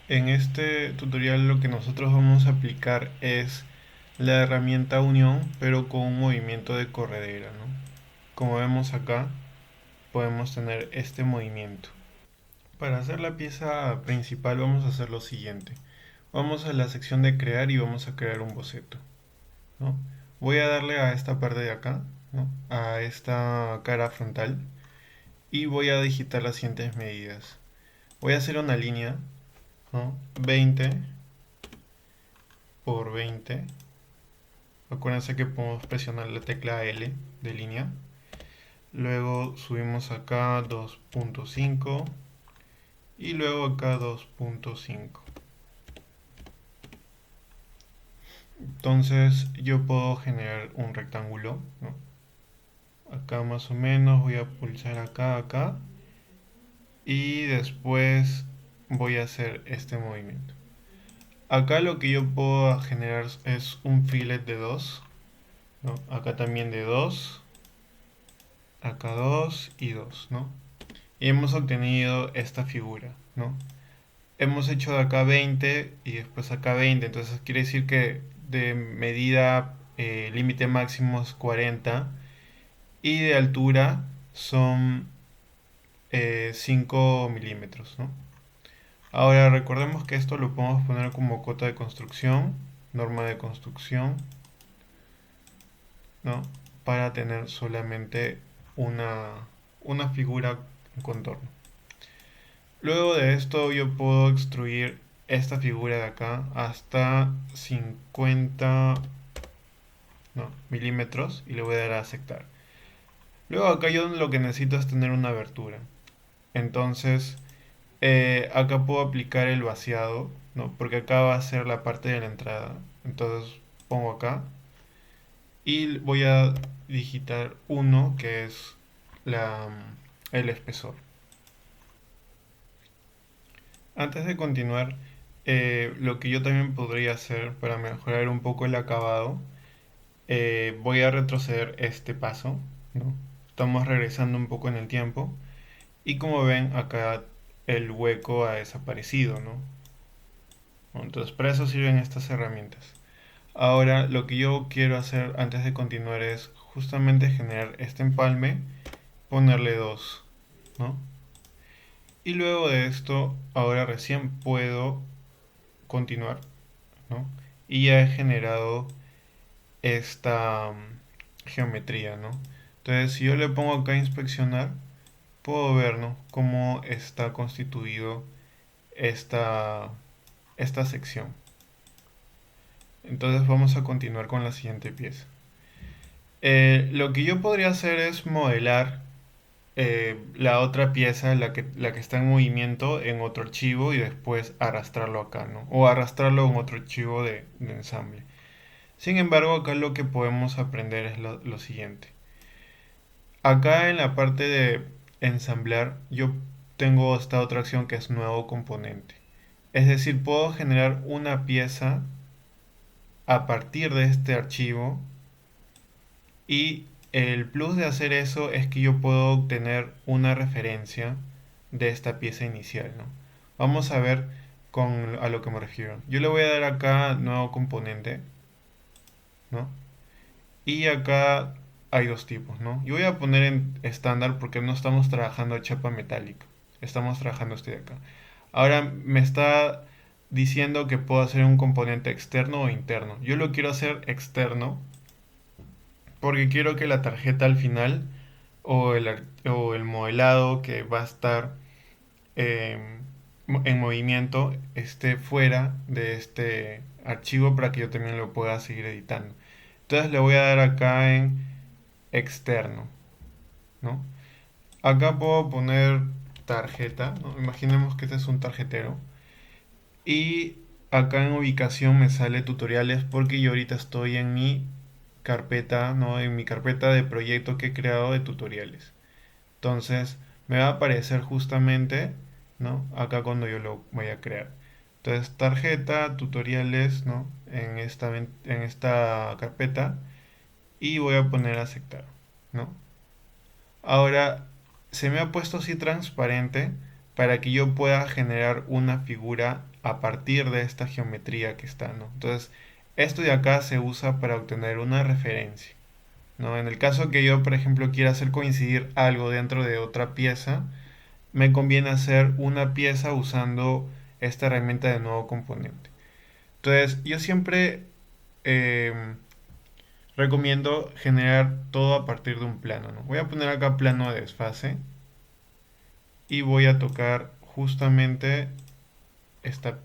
En este tutorial lo que nosotros vamos a aplicar es la herramienta unión, pero con un movimiento de corredera, ¿no? Como vemos acá, podemos tener este movimiento. Para hacer la pieza principal vamos a hacer lo siguiente. Vamos a la sección de crear y vamos a crear un boceto, ¿no? Voy a darle a esta parte de acá, ¿no? A esta cara frontal y voy a digitar las siguientes medidas. Voy a hacer una línea, ¿no? 20 por 20. Acuérdense que podemos presionar la tecla L de línea. Luego subimos acá 2.5 y luego acá 2.5. Entonces yo puedo generar un rectángulo, ¿no? Acá más o menos voy a pulsar acá y después voy a hacer este movimiento. Acá lo que yo puedo generar es un fillet de 2, ¿no? Acá también de 2, acá 2 y 2, ¿no? Y hemos obtenido esta figura, ¿no? Hemos hecho de acá 20 y después acá 20, entonces quiere decir que de medida límite máximo es 40 y de altura son 5 milímetros, ¿no? Ahora recordemos que esto lo podemos poner como cota de construcción, norma de construcción, ¿no? Para tener solamente una, una figura en contorno. Luego de esto yo puedo extruir esta figura de acá hasta 50, no, milímetros y le voy a dar a aceptar. Luego acá yo lo que necesito es tener una abertura. Entonces acá puedo aplicar el vaciado, ¿no? Porque acá va a ser la parte de la entrada. Entonces pongo acá y voy a digitar 1 que es el espesor. Antes de continuar, lo que yo también podría hacer para mejorar un poco el acabado, voy a retroceder este paso, ¿no? Estamos regresando un poco en el tiempo y como ven acá el hueco ha desaparecido, ¿no? Entonces para eso sirven estas herramientas. Ahora lo que yo quiero hacer antes de continuar es justamente generar este empalme, ponerle 2, ¿no? Y luego de esto, ahora recién puedo continuar, ¿no? Y ya he generado esta geometría, ¿no? Entonces, si yo le pongo acá a inspeccionar, puedo ver, ¿no? Cómo está constituido esta, esta sección. Entonces vamos a continuar con la siguiente pieza. Lo que yo podría hacer es modelar la otra pieza, la que está en movimiento, en otro archivo y después arrastrarlo acá, ¿no? O arrastrarlo en otro archivo de ensamble. Sin embargo, acá lo que podemos aprender es lo siguiente. Acá en la parte de ensamblar, yo tengo esta otra acción que es nuevo componente. Es decir, puedo generar una pieza a partir de este archivo y el plus de hacer eso es que yo puedo obtener una referencia de esta pieza inicial, ¿no? Vamos a ver a lo que me refiero. Yo le voy a dar acá nuevo componente, ¿no? Y acá hay dos tipos, ¿no? Yo voy a poner en estándar porque no estamos trabajando chapa metálica. Estamos trabajando este de acá. Ahora me está diciendo que puedo hacer un componente externo o interno. Yo lo quiero hacer externo porque quiero que la tarjeta al final o el modelado que va a estar eh, en movimiento esté fuera de este archivo para que yo también lo pueda seguir editando. Entonces le voy a dar acá en externo, ¿no? Acá puedo poner tarjeta, ¿no? Imaginemos que este es un tarjetero. Y acá en ubicación me sale tutoriales porque yo ahorita estoy en mi carpeta, ¿no? En mi carpeta de proyecto que he creado de tutoriales. Entonces me va a aparecer justamente, ¿no? Acá cuando yo lo voy a crear. Entonces tarjeta, tutoriales, ¿no? En esta carpeta y voy a poner aceptar, ¿no? Ahora se me ha puesto así transparente para que yo pueda generar una figura a partir de esta geometría que está, ¿no? Entonces, esto de acá se usa para obtener una referencia, ¿no? En el caso que yo, por ejemplo, quiera hacer coincidir algo dentro de otra pieza, me conviene hacer una pieza usando esta herramienta de nuevo componente. Entonces, yo siempre recomiendo generar todo a partir de un plano, ¿no? Voy a poner acá plano de desfase y voy a tocar justamente esta,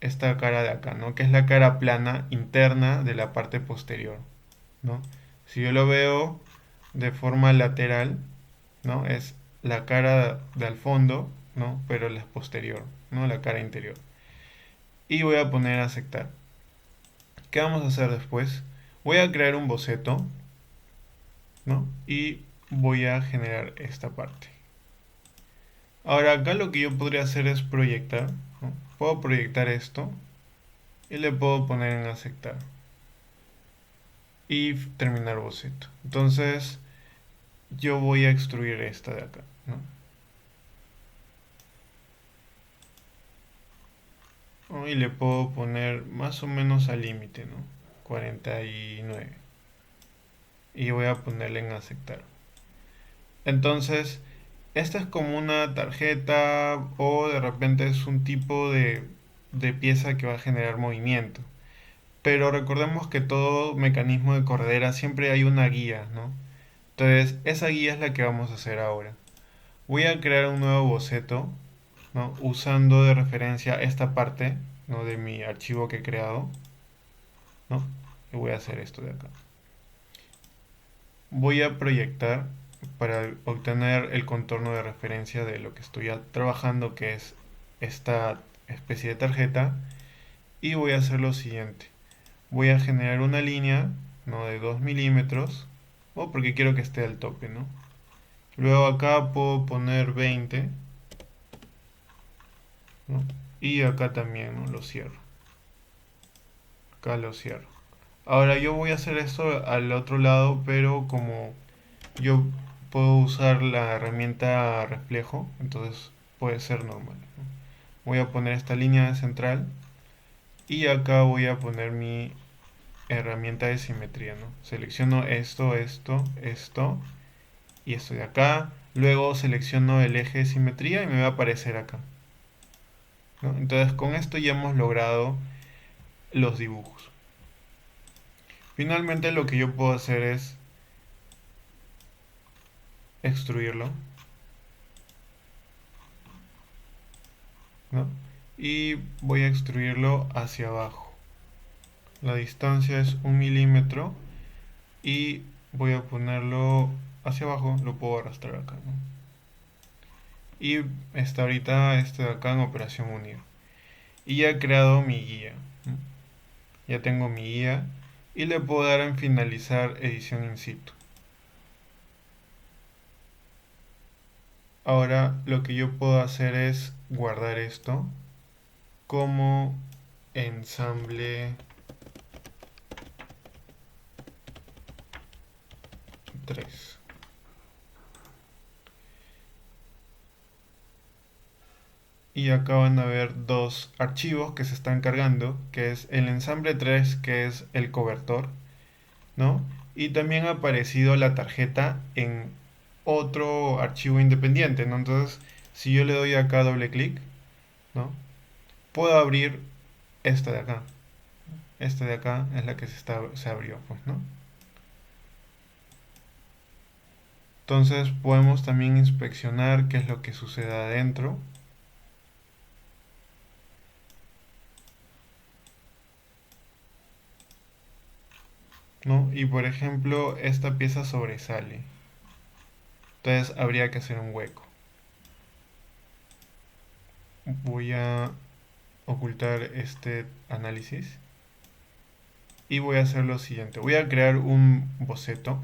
esta cara de acá, ¿no? Que es la cara plana interna de la parte posterior, ¿no? Si yo lo veo de forma lateral, ¿no? Es la cara del fondo, ¿no? Pero la posterior, ¿no? La cara interior. Y voy a poner aceptar. ¿Qué vamos a hacer después? Voy a crear un boceto, ¿no? Y voy a generar esta parte. Ahora acá lo que yo podría hacer es proyectar, ¿no? Puedo proyectar esto y le puedo poner en aceptar y terminar boceto. Entonces yo voy a extruir esta de acá, ¿no? Y le puedo poner más o menos al límite, ¿no? 49. Y voy a ponerle en aceptar. Entonces, esta es como una tarjeta o de repente es un tipo de pieza que va a generar movimiento. Pero recordemos que todo mecanismo de corredera siempre hay una guía, ¿no? Entonces, esa guía es la que vamos a hacer ahora. Voy a crear un nuevo boceto, ¿no? Usando de referencia esta parte, ¿no? De mi archivo que he creado, ¿no? Y voy a hacer esto de acá. Voy a proyectar para obtener el contorno de referencia de lo que estoy trabajando, que es esta especie de tarjeta. Y voy a hacer lo siguiente. Voy a generar una línea, ¿no? De 2 milímetros, o porque quiero que esté al tope, ¿no? Luego acá puedo poner 20, ¿no? Y acá también, ¿no? Lo cierro. Acá lo cierro. Ahora yo voy a hacer esto al otro lado, pero como yo puedo usar la herramienta reflejo, entonces puede ser normal, ¿no? Voy a poner esta línea central y acá voy a poner mi herramienta de simetría, ¿no? Selecciono esto, esto, esto y esto de acá. Luego selecciono el eje de simetría y me va a aparecer acá, ¿no? Entonces con esto ya hemos logrado los dibujos. Finalmente lo que yo puedo hacer es extruirlo, ¿no? Y voy a extruirlo hacia abajo. La distancia es 1 milímetro y voy a ponerlo hacia abajo, lo puedo arrastrar acá, ¿no? Y está ahorita este de acá en operación unir. Y ya he creado mi guía, ¿no? Ya tengo mi guía y le puedo dar en finalizar edición in situ. Ahora lo que yo puedo hacer es guardar esto como ensamble 3. Y acá van a ver dos archivos que se están cargando, que es el ensamble 3, que es el cobertor, ¿no? Y también ha aparecido la tarjeta en otro archivo independiente, ¿no? Entonces, si yo le doy acá doble clic, ¿no? Puedo abrir esta de acá. Esta de acá es la que se abrió, pues, ¿no? Entonces podemos también inspeccionar qué es lo que sucede adentro. ¿No? Y por ejemplo, esta pieza sobresale. Entonces habría que hacer un hueco. Voy a ocultar este análisis. Y voy a hacer lo siguiente. Voy a crear un boceto.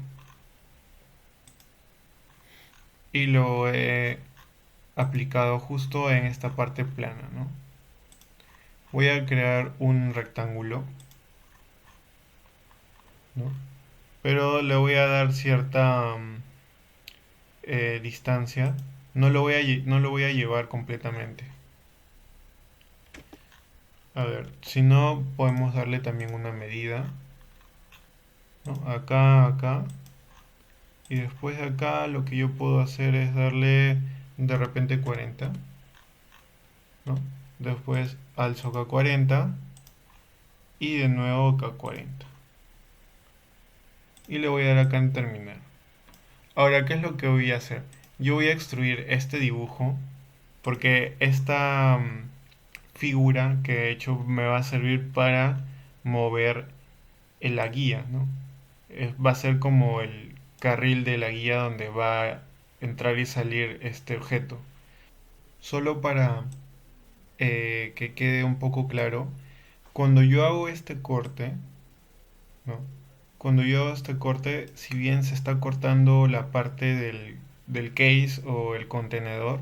Y lo he aplicado justo en esta parte plana, ¿no? Voy a crear un rectángulo, ¿no? Pero le voy a dar cierta distancia No lo voy a llevar completamente. A ver, si no, podemos darle también una medida, ¿no? Acá, acá. Y después de acá lo que yo puedo hacer es darle de repente 40, ¿no? Después alzo acá 40 y de nuevo acá 40. Y le voy a dar acá en terminar. Ahora, ¿qué es lo que voy a hacer? Yo voy a extruir este dibujo porque esta figura que he hecho me va a servir para mover en la guía, ¿no? Va a ser como el carril de la guía donde va a entrar y salir este objeto. Solo para que quede un poco claro, cuando yo hago este corte, ¿no? Cuando yo hago este corte, si bien se está cortando la parte del case o el contenedor,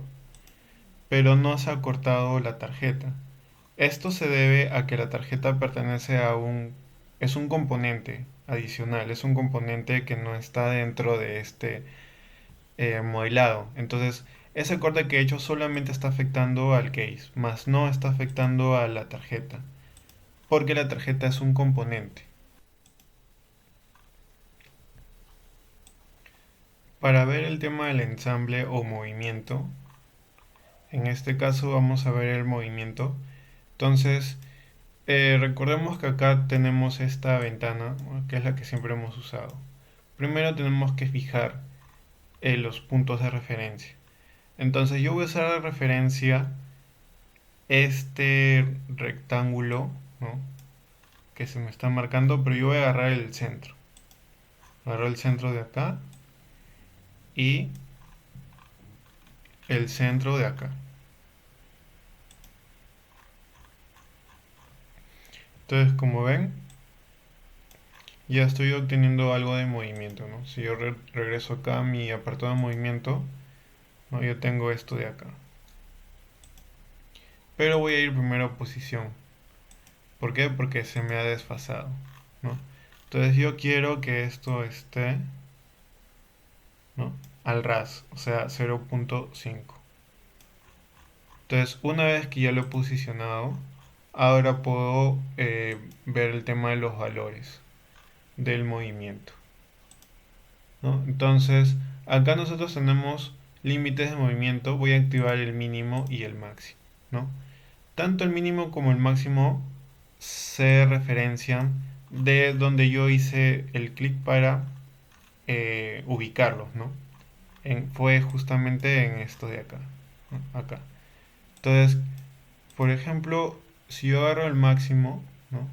pero no se ha cortado la tarjeta. Esto se debe a que la tarjeta pertenece a es un componente adicional, es un componente que no está dentro de este modelado. Entonces, ese corte que he hecho solamente está afectando al case, más no está afectando a la tarjeta, porque la tarjeta es un componente. Para ver el tema del ensamble o movimiento, en este caso vamos a ver el movimiento. Entonces, recordemos que acá tenemos esta ventana, ¿no? Que es la que siempre hemos usado. Primero tenemos que fijar los puntos de referencia. Entonces yo voy a usar de referencia este rectángulo, ¿no? Que se me está marcando, pero yo voy a agarrar el centro. Agarro el centro de acá y el centro de acá. Entonces, como ven, ya estoy obteniendo algo de movimiento, ¿no? Si yo regreso acá a mi apartado de movimiento, ¿no? Yo tengo esto de acá. Pero voy a ir primero a posición. ¿Por qué? Porque se me ha desfasado, ¿no? Entonces yo quiero que esto esté, ¿no? Al ras, o sea, 0.5. Entonces, una vez que ya lo he posicionado, ahora puedo ver el tema de los valores del movimiento, ¿no? Entonces, acá nosotros tenemos límites de movimiento. Voy a activar el mínimo y el máximo, ¿no? Tanto el mínimo como el máximo se referencian de donde yo hice el clic para ubicarlos, ¿no? Fue justamente en esto de acá, ¿no? Acá. Entonces, por ejemplo, si yo agarro el máximo, ¿no?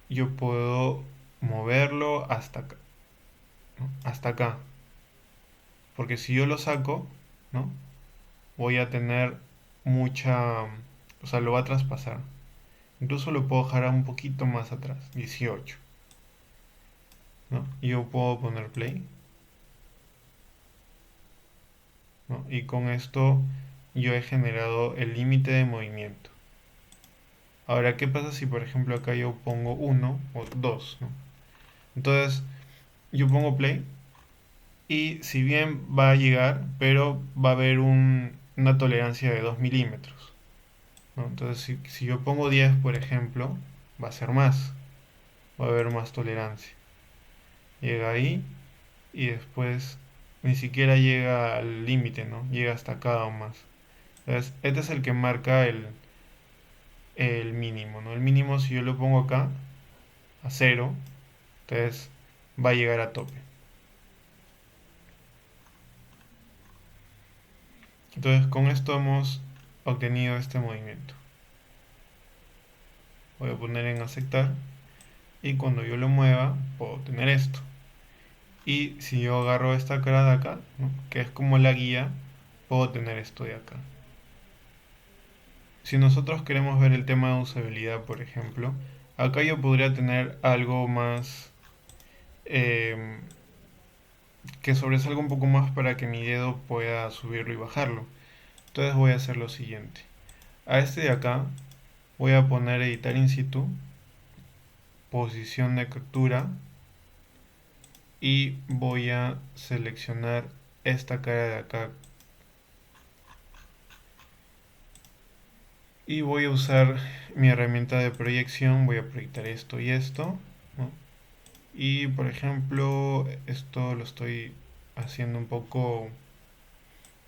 Yo puedo moverlo hasta acá, ¿no? Hasta acá. Porque si yo lo saco, ¿no? Voy a tener mucha... O sea, lo va a traspasar. Incluso lo puedo dejar un poquito más atrás, 18, ¿no? Y yo puedo poner play, ¿no? Y con esto yo he generado el límite de movimiento. Ahora, ¿qué pasa si por ejemplo acá yo pongo 1 o 2, ¿no? Entonces, yo pongo play y si bien va a llegar, pero va a haber una tolerancia de 2 milímetros, ¿no? Entonces, si yo pongo 10, por ejemplo, va a ser más, va a haber más tolerancia. Llega ahí y después ni siquiera llega al límite, ¿no? Llega hasta acá o más. Entonces, este es el que marca el mínimo, ¿no? El mínimo, si yo lo pongo acá a 0, entonces va a llegar a tope. Entonces, con esto hemos obtenido este movimiento. Voy a poner en aceptar y cuando yo lo mueva puedo tener esto. Y si yo agarro esta cara de acá, ¿no? Que es como la guía, puedo tener esto de acá. Si nosotros queremos ver el tema de usabilidad, por ejemplo, acá yo podría tener algo más eh, que sobresalga un poco más para que mi dedo pueda subirlo y bajarlo. Entonces voy a hacer lo siguiente. A este de acá voy a poner editar in situ, posición de captura y voy a seleccionar esta cara de acá y voy a usar mi herramienta de proyección. Voy a proyectar esto y esto, ¿no? Y por ejemplo, esto lo estoy haciendo un poco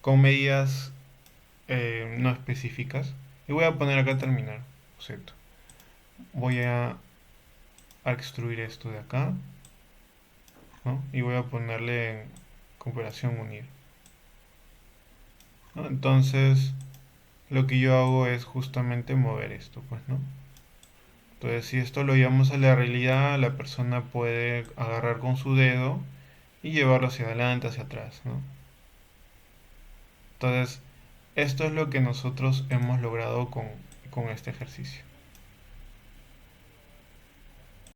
con medidas no específicas. Y voy a poner acá terminar, boceto. Voy a extruir esto de acá, ¿no? Y voy a ponerle en comparación unir, ¿no? Entonces, lo que yo hago es justamente mover esto, pues, ¿no? Entonces, si esto lo llevamos a la realidad, la persona puede agarrar con su dedo y llevarlo hacia adelante, hacia atrás, ¿no? Entonces, esto es lo que nosotros hemos logrado con este ejercicio.